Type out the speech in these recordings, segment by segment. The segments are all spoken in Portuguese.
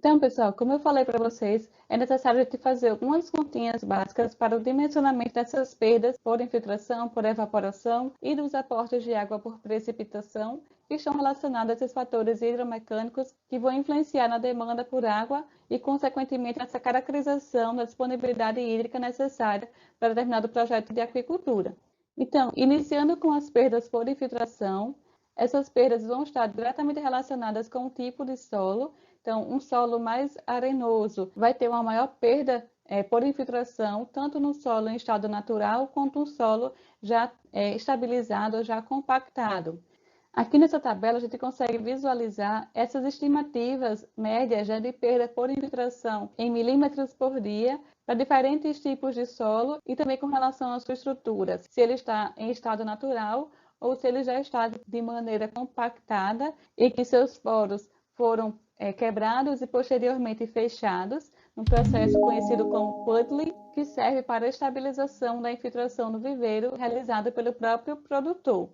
Então, pessoal, como eu falei para vocês, é necessário a gente fazer algumas continhas básicas para o dimensionamento dessas perdas por infiltração, por evaporação e dos aportes de água por precipitação, que estão relacionados a esses fatores hidromecânicos que vão influenciar na demanda por água e, consequentemente, nessa caracterização da disponibilidade hídrica necessária para determinado projeto de aquicultura. Então, iniciando com as perdas por infiltração, essas perdas vão estar diretamente relacionadas com o tipo de solo. Então, um solo mais arenoso vai ter uma maior perda por infiltração, tanto no solo em estado natural, quanto no solo já estabilizado, já compactado. Aqui nessa tabela, a gente consegue visualizar essas estimativas médias de perda por infiltração em milímetros por dia para diferentes tipos de solo e também com relação às suas estruturas, se ele está em estado natural ou se ele já está de maneira compactada e que seus poros foram quebrados e posteriormente fechados, num processo conhecido como puddling, que serve para a estabilização da infiltração no viveiro realizada pelo próprio produtor.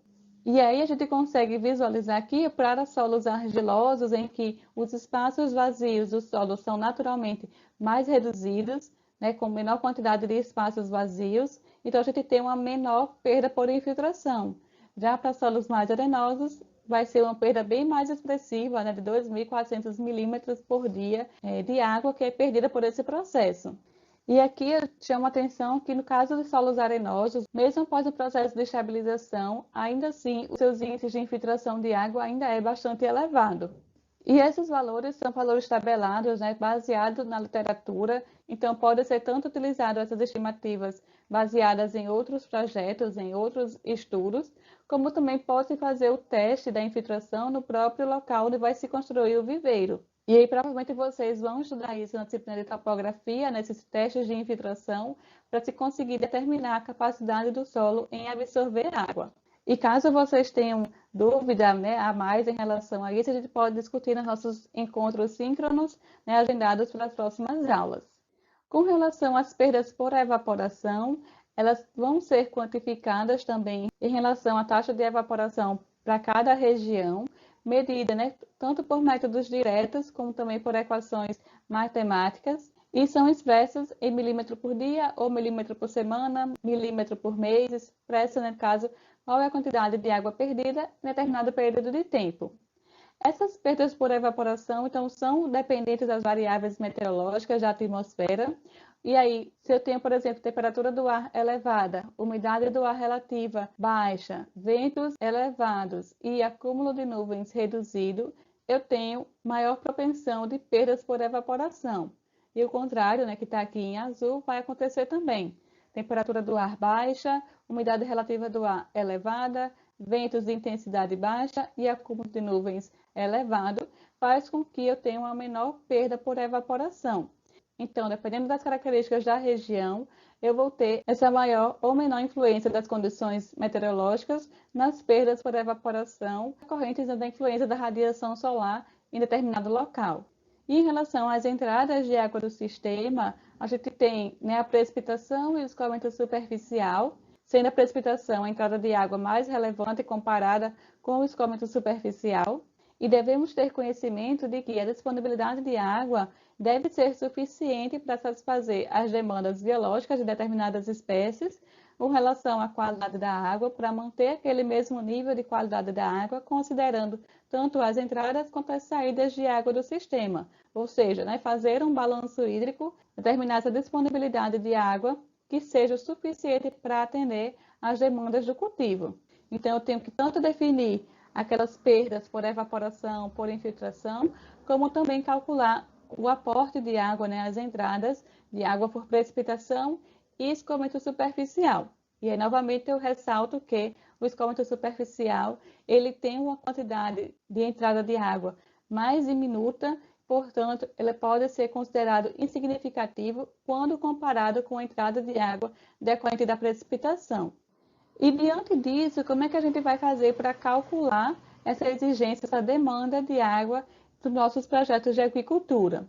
E aí a gente consegue visualizar aqui para solos argilosos, em que os espaços vazios do solo são naturalmente mais reduzidos, né, com menor quantidade de espaços vazios, então a gente tem uma menor perda por infiltração. Já para solos mais arenosos, vai ser uma perda bem mais expressiva, né, de 2.400 milímetros por dia de água que é perdida por esse processo. E aqui eu chamo a atenção que no caso de solos arenosos, mesmo após o processo de estabilização, ainda assim os seus índices de infiltração de água ainda é bastante elevado. E esses valores são valores tabelados, né, baseados na literatura, então pode ser tanto utilizado essas estimativas baseadas em outros projetos, em outros estudos, como também pode fazer o teste da infiltração no próprio local onde vai se construir o viveiro. E aí provavelmente vocês vão estudar isso na disciplina de topografia, nesses testes de infiltração, para se conseguir determinar a capacidade do solo em absorver água. E caso vocês tenham dúvida, né, a mais em relação a isso, a gente pode discutir nos nossos encontros síncronos, né, agendados para as próximas aulas. Com relação às perdas por evaporação, elas vão ser quantificadas também em relação à taxa de evaporação para cada região, medida, né, tanto por métodos diretos, como também por equações matemáticas, e são expressas em milímetro por dia, ou milímetro por semana, milímetro por mês, expressa, no caso, qual é a quantidade de água perdida em determinado período de tempo. Essas perdas por evaporação, então, são dependentes das variáveis meteorológicas da atmosfera. E aí, se eu tenho, por exemplo, temperatura do ar elevada, umidade do ar relativa baixa, ventos elevados e acúmulo de nuvens reduzido, eu tenho maior propensão de perdas por evaporação. E o contrário, né, que está aqui em azul, vai acontecer também. Temperatura do ar baixa, umidade relativa do ar elevada, ventos de intensidade baixa e acúmulo de nuvens elevado, faz com que eu tenha uma menor perda por evaporação. Então, dependendo das características da região, eu vou ter essa maior ou menor influência das condições meteorológicas nas perdas por evaporação decorrentes da influência da radiação solar em determinado local. E em relação às entradas de água do sistema, a gente tem, né, a precipitação e o escoamento superficial, sendo a precipitação a entrada de água mais relevante comparada com o escoamento superficial. E devemos ter conhecimento de que a disponibilidade de água deve ser suficiente para satisfazer as demandas biológicas de determinadas espécies com relação à qualidade da água, para manter aquele mesmo nível de qualidade da água, considerando tanto as entradas quanto as saídas de água do sistema. Ou seja, né, fazer um balanço hídrico, determinar essa disponibilidade de água que seja suficiente para atender às demandas do cultivo. Então, eu tenho que tanto definir aquelas perdas por evaporação, por infiltração, como também calcular o aporte de água, né, as entradas de água por precipitação e escoamento superficial. E aí, novamente, eu ressalto que o escoamento superficial, ele tem uma quantidade de entrada de água mais diminuta, portanto, ele pode ser considerado insignificativo quando comparado com a entrada de água decorrente da precipitação. E diante disso, como é que a gente vai fazer para calcular essa exigência, essa demanda de água dos nossos projetos de agricultura?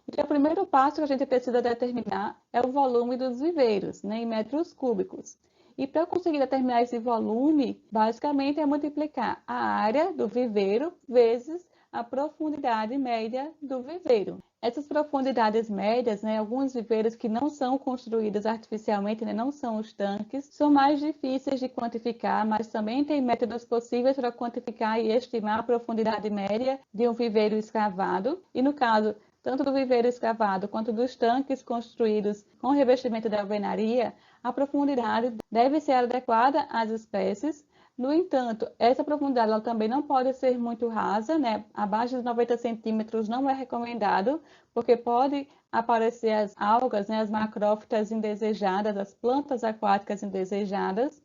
Então, o primeiro passo que a gente precisa determinar é o volume dos viveiros, né, em metros cúbicos. E para conseguir determinar esse volume, basicamente é multiplicar a área do viveiro vezes a profundidade média do viveiro. Essas profundidades médias, né, alguns viveiros que não são construídos artificialmente, né, não são os tanques, são mais difíceis de quantificar, mas também tem métodos possíveis para quantificar e estimar a profundidade média de um viveiro escavado. E no caso, tanto do viveiro escavado quanto dos tanques construídos com revestimento de alvenaria, a profundidade deve ser adequada às espécies. No entanto, essa profundidade ela também não pode ser muito rasa, né? Abaixo de 90 centímetros não é recomendado, porque pode aparecer as algas, né? As macrófitas indesejadas, as plantas aquáticas indesejadas.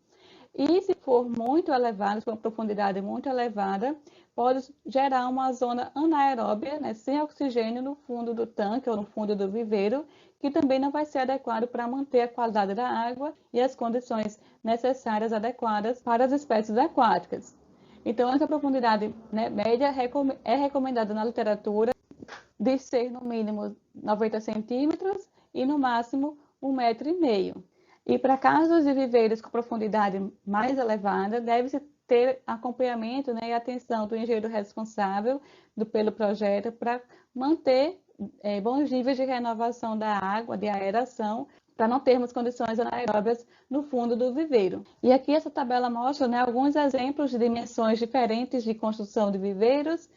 E se for muito elevado, com uma profundidade muito elevada, pode gerar uma zona anaeróbia, né, sem oxigênio no fundo do tanque ou no fundo do viveiro, que também não vai ser adequado para manter a qualidade da água e as condições necessárias adequadas para as espécies aquáticas. Então, essa profundidade, né, média é recomendada na literatura de ser no mínimo 90 centímetros e no máximo 1,5 m. E para casos de viveiros com profundidade mais elevada, deve-se ter acompanhamento, né, e atenção do engenheiro responsável pelo projeto para manter bons níveis de renovação da água, de aeração, para não termos condições anaeróbias no fundo do viveiro. E aqui essa tabela mostra, né, alguns exemplos de dimensões diferentes de construção de viveiros,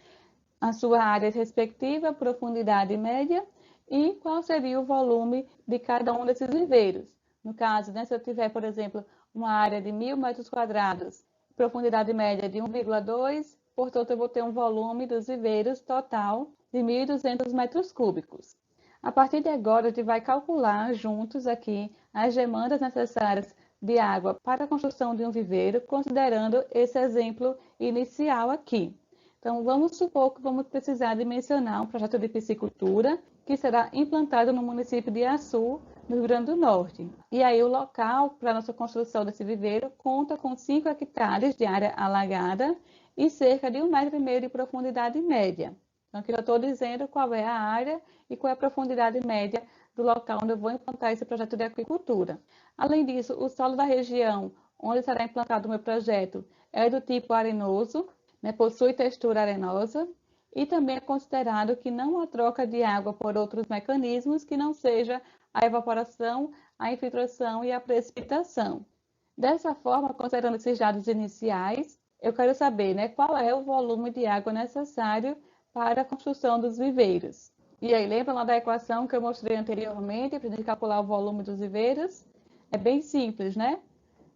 a sua área respectiva, profundidade média e qual seria o volume de cada um desses viveiros. No caso, né, se eu tiver, por exemplo, uma área de 1.000 metros quadrados, profundidade média de 1,2, portanto, eu vou ter um volume dos viveiros total de 1.200 metros cúbicos. A partir de agora, a gente vai calcular juntos aqui as demandas necessárias de água para a construção de um viveiro, considerando esse exemplo inicial aqui. Então, vamos supor que vamos precisar dimensionar um projeto de piscicultura que será implantado no município de Açu, no Rio Grande do Norte. E aí o local para a nossa construção desse viveiro conta com 5 hectares de área alagada e cerca de 1,5 m de profundidade média. Então, aqui eu estou dizendo qual é a área e qual é a profundidade média do local onde eu vou implantar esse projeto de aquicultura. Além disso, o solo da região onde será implantado o meu projeto é do tipo arenoso, né, possui textura arenosa e também é considerado que não há troca de água por outros mecanismos que não seja a evaporação, a infiltração e a precipitação. Dessa forma, considerando esses dados iniciais, eu quero saber, né, qual é o volume de água necessário para a construção dos viveiros. E aí, lembra lá da equação que eu mostrei anteriormente, para a gente calcular o volume dos viveiros? É bem simples, né?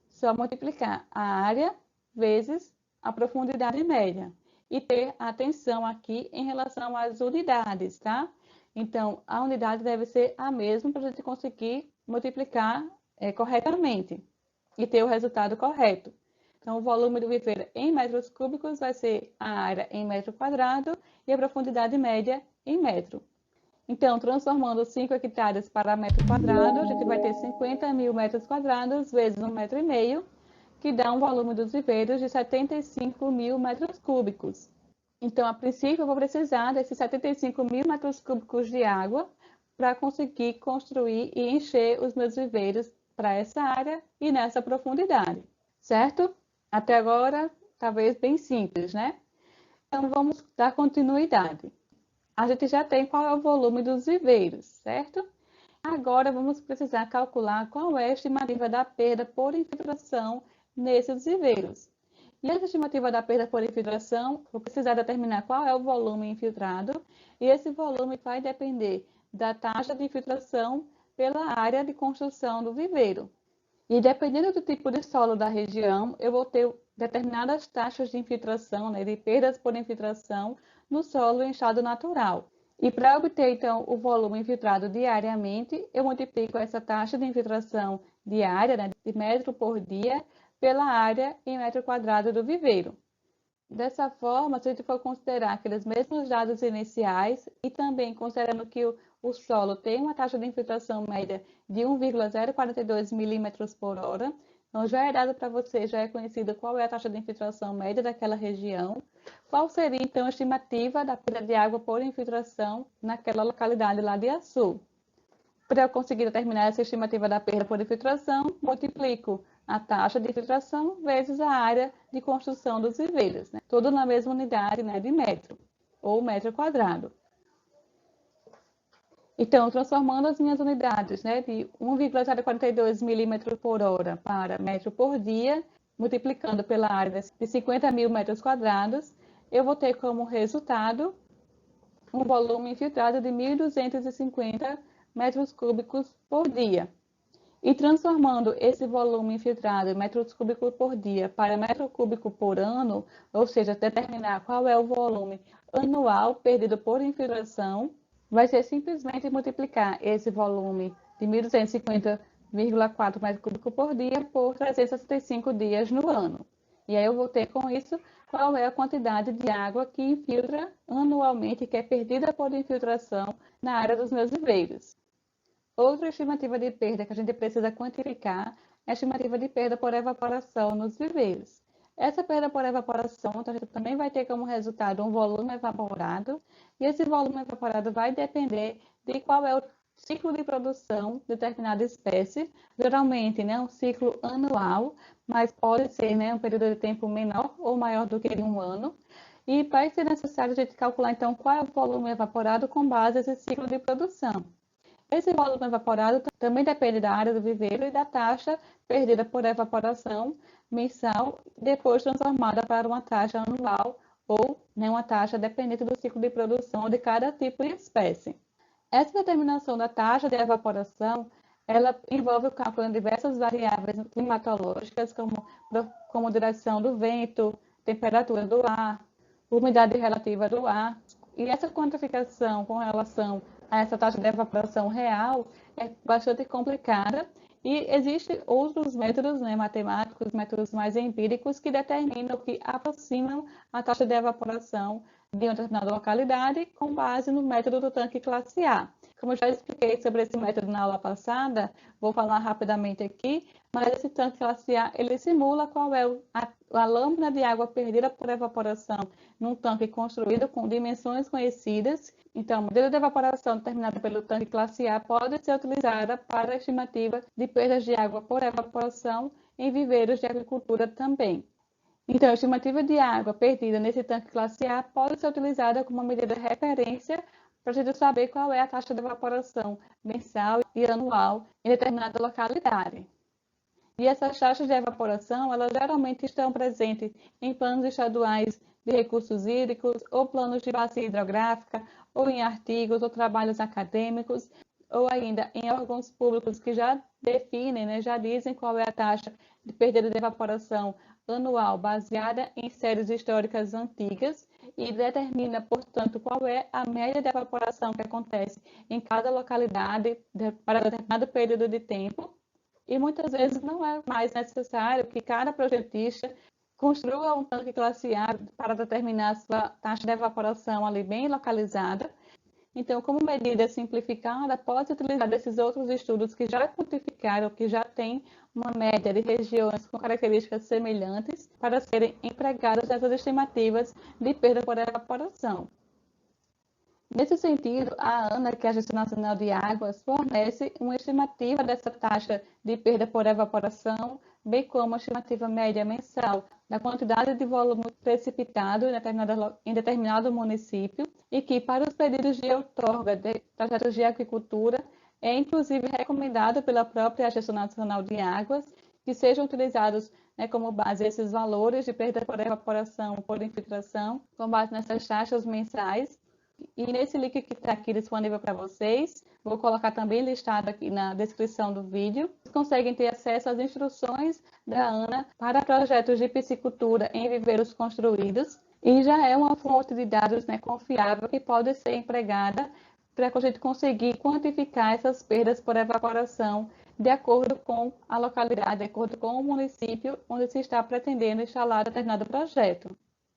Só multiplicar a área vezes a profundidade média. E ter atenção aqui em relação às unidades, tá? Então, a unidade deve ser a mesma para a gente conseguir multiplicar corretamente e ter o resultado correto. Então, o volume do viveiro em metros cúbicos vai ser a área em metro quadrado e a profundidade média em metro. Então, transformando 5 hectares para metro quadrado, a gente vai ter 50.000 metros quadrados vezes 1,5 m, que dá um volume dos viveiros de 75.000 metros cúbicos. Então, a princípio, eu vou precisar desses 75.000 metros cúbicos de água para conseguir construir e encher os meus viveiros para essa área e nessa profundidade, certo? Até agora, talvez bem simples, né? Então, vamos dar continuidade. A gente já tem qual é o volume dos viveiros, certo? Agora, vamos precisar calcular qual é a estimativa da perda por infiltração nesses viveiros. E essa estimativa da perda por infiltração, vou precisar determinar qual é o volume infiltrado, e esse volume vai depender da taxa de infiltração pela área de construção do viveiro. E dependendo do tipo de solo da região, eu vou ter determinadas taxas de infiltração, né, de perdas por infiltração no solo em estado natural. E para obter, então, o volume infiltrado diariamente, eu multiplico essa taxa de infiltração diária, né, de metro por dia, pela área em metro quadrado do viveiro. Dessa forma, se a gente for considerar aqueles mesmos dados iniciais e também considerando que o solo tem uma taxa de infiltração média de 1,042 milímetros por hora, então já é dado para você, já é conhecido qual é a taxa de infiltração média daquela região, qual seria então a estimativa da perda de água por infiltração naquela localidade lá de Açu. Para eu conseguir determinar essa estimativa da perda por infiltração, multiplico a taxa de infiltração vezes a área de construção dos viveiros, né? Tudo na mesma unidade, né, de metro ou metro quadrado. Então, transformando as minhas unidades, né, de 1,042 milímetros por hora para metro por dia, multiplicando pela área de 50 mil metros quadrados, eu vou ter como resultado um volume infiltrado de 1.250 metros cúbicos por dia. E transformando esse volume infiltrado em metros cúbicos por dia para metro cúbico por ano, ou seja, determinar qual é o volume anual perdido por infiltração, vai ser simplesmente multiplicar esse volume de 1.250,4 metros cúbicos por dia por 365 dias no ano. E aí eu vou ter com isso qual é a quantidade de água que infiltra anualmente, que é perdida por infiltração na área dos meus viveiros. Outra estimativa de perda que a gente precisa quantificar é a estimativa de perda por evaporação nos viveiros. Essa perda por evaporação, então, a gente também vai ter como resultado um volume evaporado, e esse volume evaporado vai depender de qual é o ciclo de produção de determinada espécie, geralmente, né, um ciclo anual, mas pode ser, né, um período de tempo menor ou maior do que um ano, e vai ser necessário a gente calcular, então, qual é o volume evaporado com base nesse ciclo de produção. Esse volume evaporado também depende da área do viveiro e da taxa perdida por evaporação mensal, depois transformada para uma taxa anual ou, né, uma taxa dependente do ciclo de produção de cada tipo de espécie. Essa determinação da taxa de evaporação, ela envolve o cálculo de diversas variáveis climatológicas, como direção do vento, temperatura do ar, umidade relativa do ar. E essa quantificação com relação a essa taxa de evaporação real é bastante complicada e existem outros métodos, né, matemáticos, métodos mais empíricos que determinam, que aproximam a taxa de evaporação de uma determinada localidade com base no método do tanque classe A. Como eu já expliquei sobre esse método na aula passada, vou falar rapidamente aqui, mas esse tanque classe A, ele simula qual é a lâmina de água perdida por evaporação num tanque construído com dimensões conhecidas. Então, a medida de evaporação determinada pelo tanque classe A pode ser utilizada para a estimativa de perdas de água por evaporação em viveiros de agricultura também. Então, a estimativa de água perdida nesse tanque classe A pode ser utilizada como uma medida de referência para a gente saber qual é a taxa de evaporação mensal e anual em determinada localidade. E essas taxas de evaporação, elas geralmente estão presentes em planos estaduais de recursos hídricos, ou planos de bacia hidrográfica, ou em artigos ou trabalhos acadêmicos, ou ainda em órgãos públicos que já definem, né, já dizem qual é a taxa de perda de evaporação anual baseada em séries históricas antigas e determina, portanto, qual é a média de evaporação que acontece em cada localidade para determinado período de tempo. E muitas vezes não é mais necessário que cada projetista construa um tanque classe A para determinar a sua taxa de evaporação ali bem localizada. Então, como medida simplificada, pode utilizar desses outros estudos que já quantificaram, que já têm uma média de regiões com características semelhantes para serem empregadas nessas estimativas de perda por evaporação. Nesse sentido, a ANA, que é a Agência Nacional de Águas, fornece uma estimativa dessa taxa de perda por evaporação, bem como a estimativa média mensal da quantidade de volume precipitado em determinado município e que, para os pedidos de outorga de projetos de agricultura, é inclusive recomendado pela própria Agência Nacional de Águas que sejam utilizados, né, como base esses valores de perda por evaporação por infiltração, com base nessas taxas mensais. E nesse link que está aqui disponível para vocês, vou colocar também listado aqui na descrição do vídeo. Vocês conseguem ter acesso às instruções da ANA para projetos de piscicultura em viveiros construídos. E já é uma fonte de dados, né, confiável que pode ser empregada para que a gente conseguir quantificar essas perdas por evaporação de acordo com a localidade, de acordo com o município onde se está pretendendo instalar determinado projeto.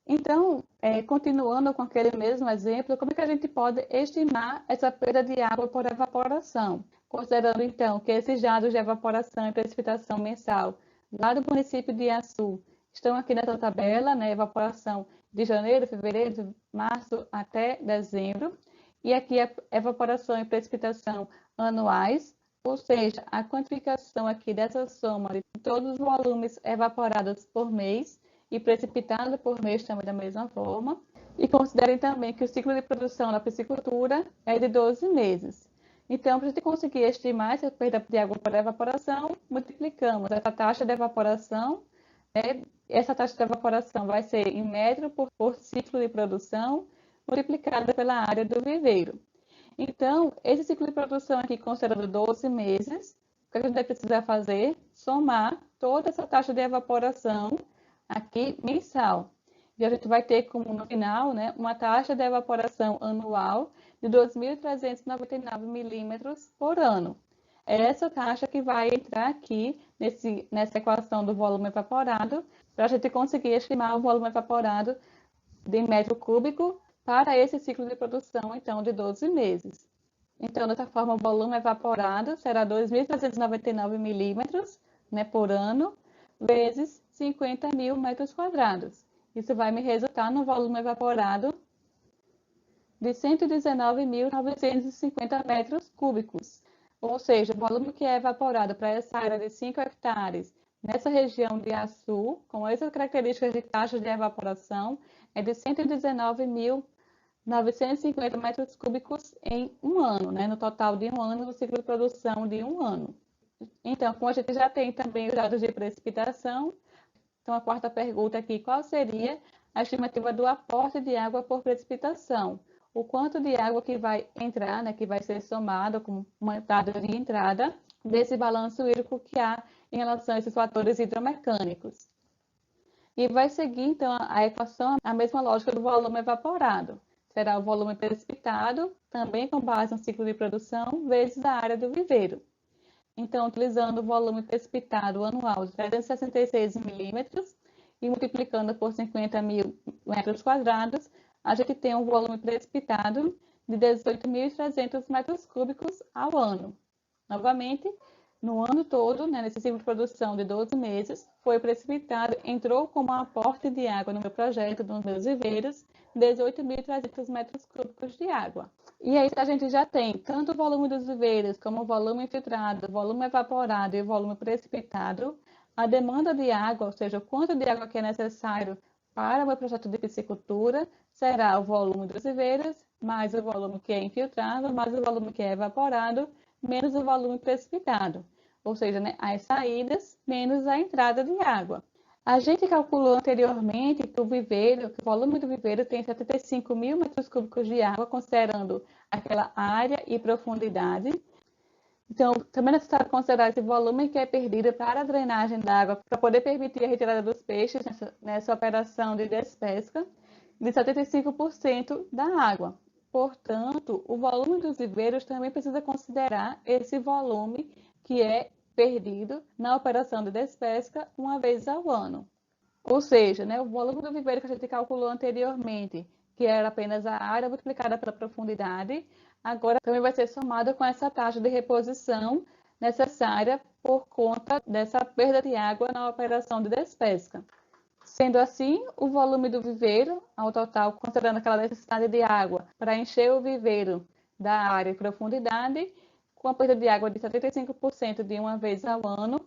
Então, continuando com aquele mesmo exemplo, como é que a gente pode estimar essa perda de água por evaporação? Considerando, então, que esses dados de evaporação e precipitação mensal lá do município de Iaçu estão aqui nessa tabela, né, evaporação de janeiro, fevereiro, março até dezembro, e aqui a evaporação e precipitação anuais, ou seja, a quantificação aqui dessa soma de todos os volumes evaporados por mês, e precipitado por mês também da mesma forma. E considerem também que o ciclo de produção da piscicultura é de 12 meses. Então, para a gente conseguir estimar essa perda de água por evaporação, multiplicamos essa taxa de evaporação, né? Essa taxa de evaporação vai ser em metro por ciclo de produção, multiplicada pela área do viveiro. Então, esse ciclo de produção aqui, considerando 12 meses, o que a gente vai precisar fazer? Somar toda essa taxa de evaporação aqui mensal. E a gente vai ter como no final, né, uma taxa de evaporação anual de 2.399 milímetros por ano. É essa taxa que vai entrar aqui nessa equação do volume evaporado, para a gente conseguir estimar o volume evaporado de metro cúbico para esse ciclo de produção, então, de 12 meses. Então, dessa forma, o volume evaporado será 2.399 milímetros, né, por ano, vezes 50 mil metros quadrados. Isso vai me resultar no volume evaporado de 119.950 metros cúbicos. Ou seja, o volume que é evaporado para essa área de 5 hectares, nessa região de Açu, com essas características de taxa de evaporação, é de 119.950 metros cúbicos em um ano, né? No total de um ano, no ciclo de produção de um ano. Então, como a gente já tem também os dados de precipitação, então a quarta pergunta aqui, qual seria a estimativa do aporte de água por precipitação? O quanto de água que vai entrar, né, que vai ser somado como uma dado de entrada desse balanço hídrico que há em relação a esses fatores hidromecânicos. E vai seguir, então, a equação, a mesma lógica do volume evaporado. Será o volume precipitado, também com base no ciclo de produção, vezes a área do viveiro. Então, utilizando o volume precipitado anual de 366 milímetros e multiplicando por 50 mil metros quadrados, a gente tem um volume precipitado de 18.300 metros cúbicos ao ano. Novamente, no ano todo, né, nesse ciclo de produção de 12 meses, foi precipitado, entrou como aporte de água no meu projeto, nos meus viveiros, 18.300 metros cúbicos de água. E aí a gente já tem tanto o volume dos viveiros, como o volume infiltrado, o volume evaporado e o volume precipitado, a demanda de água, ou seja, o quanto de água que é necessário para o meu projeto de piscicultura, será o volume dos viveiros, mais o volume que é infiltrado, mais o volume que é evaporado, menos o volume precipitado. Ou seja, né, as saídas menos a entrada de água. A gente calculou anteriormente que o volume do viveiro tem 75 mil metros cúbicos de água, considerando aquela área e profundidade. Então, também é necessário considerar esse volume que é perdido para a drenagem da água, para poder permitir a retirada dos peixes nessa operação de despesca, de 75% da água. Portanto, o volume dos viveiros também precisa considerar esse volume que é perdido na operação de despesca uma vez ao ano. Ou seja, né, o volume do viveiro que a gente calculou anteriormente, que era apenas a área multiplicada pela profundidade, agora também vai ser somado com essa taxa de reposição necessária por conta dessa perda de água na operação de despesca. Sendo assim, o volume do viveiro, ao total, considerando aquela necessidade de água para encher o viveiro da área e profundidade, com a perda de água de 75% de uma vez ao ano,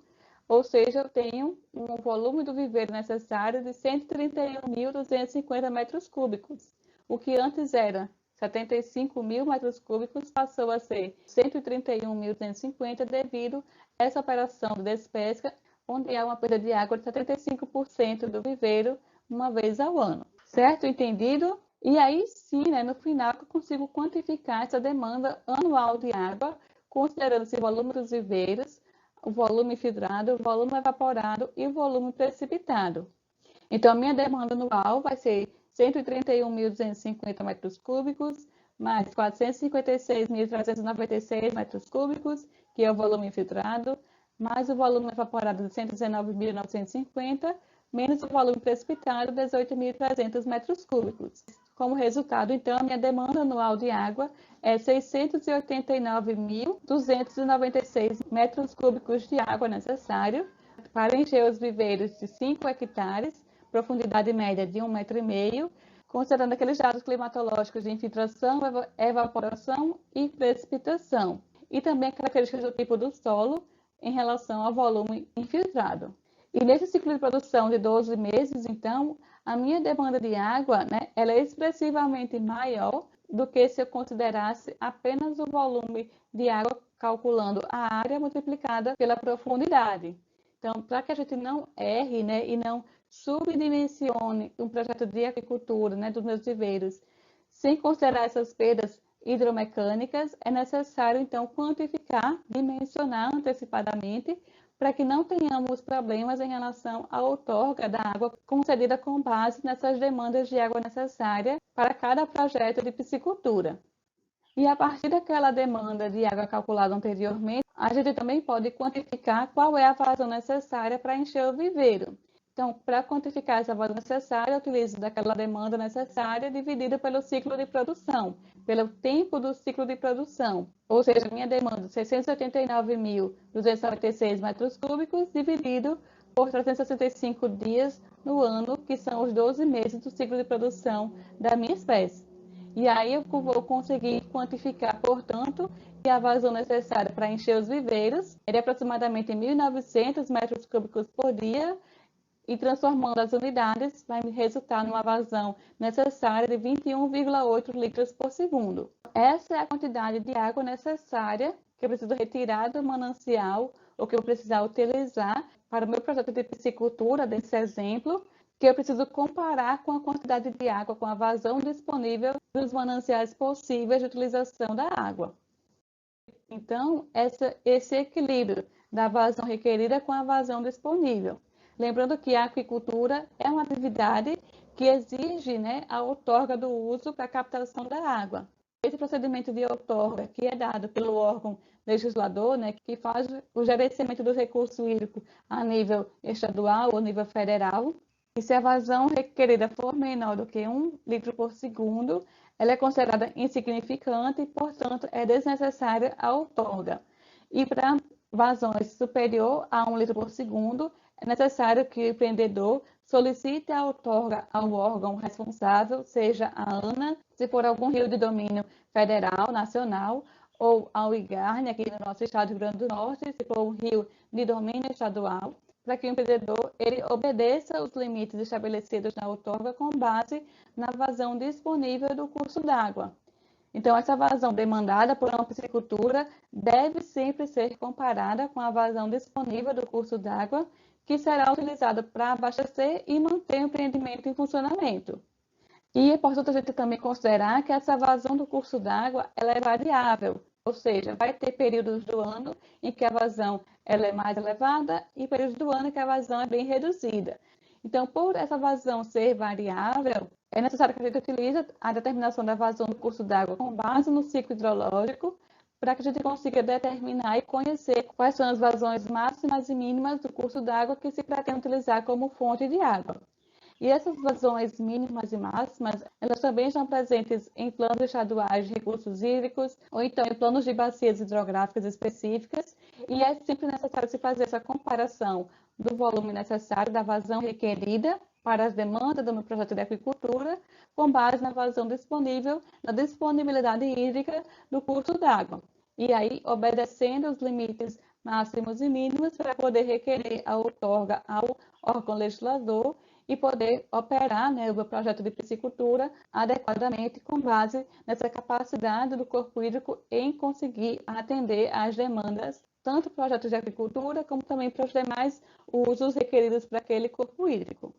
ou seja, eu tenho um volume do viveiro necessário de 131.250 metros cúbicos. O que antes era 75 mil metros cúbicos passou a ser 131.250 devido a essa operação de despesca, onde há uma perda de água de 75% do viveiro uma vez ao ano. Certo? Entendido? E aí sim, né, no final, eu consigo quantificar essa demanda anual de água, considerando esse volume dos viveiros, o volume filtrado, o volume evaporado e o volume precipitado. Então, a minha demanda anual vai ser 131.250 metros cúbicos, mais 456.396 metros cúbicos, que é o volume filtrado, mais o volume evaporado de 119.950, menos o volume precipitado, 18.300 metros cúbicos. Como resultado, então, a minha demanda anual de água é 689.296 metros cúbicos de água necessário para encher os viveiros de 5 hectares, profundidade média de 1,5 m, considerando aqueles dados climatológicos de infiltração, evaporação e precipitação, e também características do tipo do solo em relação ao volume infiltrado. E nesse ciclo de produção de 12 meses, então, a minha demanda de água, né, ela é expressivamente maior do que se eu considerasse apenas o volume de água calculando a área multiplicada pela profundidade. Então, para que a gente não erre, né, e não subdimensione um projeto de agricultura, né, dos meus viveiros, sem considerar essas perdas hidromecânicas, é necessário, então, quantificar, dimensionar antecipadamente, para que não tenhamos problemas em relação à outorga da água concedida com base nessas demandas de água necessária para cada projeto de piscicultura. E a partir daquela demanda de água calculada anteriormente, a gente também pode quantificar qual é a vazão necessária para encher o viveiro. Então, para quantificar essa vazão necessária, eu utilizo daquela demanda necessária dividida pelo ciclo de produção, pelo tempo do ciclo de produção. Ou seja, minha demanda de 689.296 metros cúbicos dividido por 365 dias no ano, que são os 12 meses do ciclo de produção da minha espécie. E aí eu vou conseguir quantificar, portanto, que a vazão necessária para encher os viveiros é de aproximadamente 1.900 metros cúbicos por dia, e transformando as unidades vai resultar numa vazão necessária de 21,8 litros por segundo. Essa é a quantidade de água necessária que eu preciso retirar do manancial ou que eu precisar utilizar para o meu projeto de piscicultura, desse exemplo, que eu preciso comparar com a quantidade de água, com a vazão disponível dos mananciais possíveis de utilização da água. Então, esse equilíbrio da vazão requerida com a vazão disponível. Lembrando que a aquicultura é uma atividade que exige, né, a outorga do uso para a captação da água. Esse procedimento de outorga, que é dado pelo órgão legislador, né, que faz o gerenciamento do recurso hídrico a nível estadual ou nível federal, e se a vazão requerida for menor do que 1 litro por segundo, ela é considerada insignificante e, portanto, é desnecessária a outorga. E para vazões superior a 1 litro por segundo, é necessário que o empreendedor solicite a outorga ao órgão responsável, seja a ANA, se for algum rio de domínio federal, nacional, ou ao IGARNE, aqui no nosso estado do Rio Grande do Norte, se for um rio de domínio estadual, para que o empreendedor ele obedeça os limites estabelecidos na outorga com base na vazão disponível do curso d'água. Então, essa vazão demandada por uma piscicultura deve sempre ser comparada com a vazão disponível do curso d'água, que será utilizado para abastecer e manter o empreendimento em funcionamento. E é importante a gente também considerar que essa vazão do curso d'água ela é variável, ou seja, vai ter períodos do ano em que a vazão ela é mais elevada e períodos do ano em que a vazão é bem reduzida. Então, por essa vazão ser variável, é necessário que a gente utilize a determinação da vazão do curso d'água com base no ciclo hidrológico, para que a gente consiga determinar e conhecer quais são as vazões máximas e mínimas do curso d'água que se pretende utilizar como fonte de água. E essas vazões mínimas e máximas, elas também estão presentes em planos estaduais de recursos hídricos, ou então em planos de bacias hidrográficas específicas, e é sempre necessário se fazer essa comparação do volume necessário, da vazão requerida para as demandas do meu projeto de aquicultura, com base na vazão disponível, na disponibilidade hídrica do curso d'água. E aí, obedecendo os limites máximos e mínimos para poder requerer a outorga ao órgão legislador e poder operar, né, o meu projeto de piscicultura adequadamente com base nessa capacidade do corpo hídrico em conseguir atender às demandas, tanto projetos de agricultura como também para os demais usos requeridos para aquele corpo hídrico.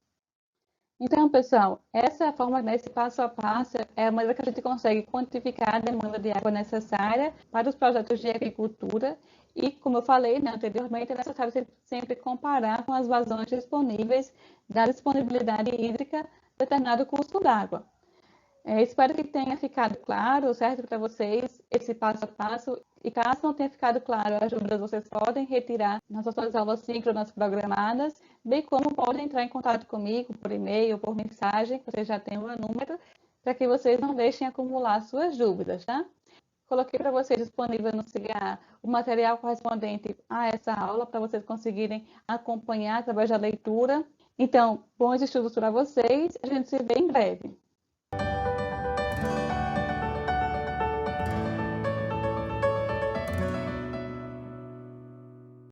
Então, pessoal, essa é a forma, nesse passo a passo, é a maneira que a gente consegue quantificar a demanda de água necessária para os projetos de agricultura e, como eu falei, né, anteriormente, é necessário sempre comparar com as vazões disponíveis da disponibilidade hídrica determinado curso d'água. Espero que tenha ficado claro, certo, para vocês, esse passo a passo. E caso não tenha ficado claro, as dúvidas vocês podem retirar nas suas aulas síncronas programadas, bem como podem entrar em contato comigo por e-mail, por mensagem, vocês já têm o meu número, para que vocês não deixem acumular suas dúvidas, tá? Coloquei para vocês disponível no CIGA o material correspondente a essa aula, para vocês conseguirem acompanhar através da leitura. Então, bons estudos para vocês, a gente se vê em breve.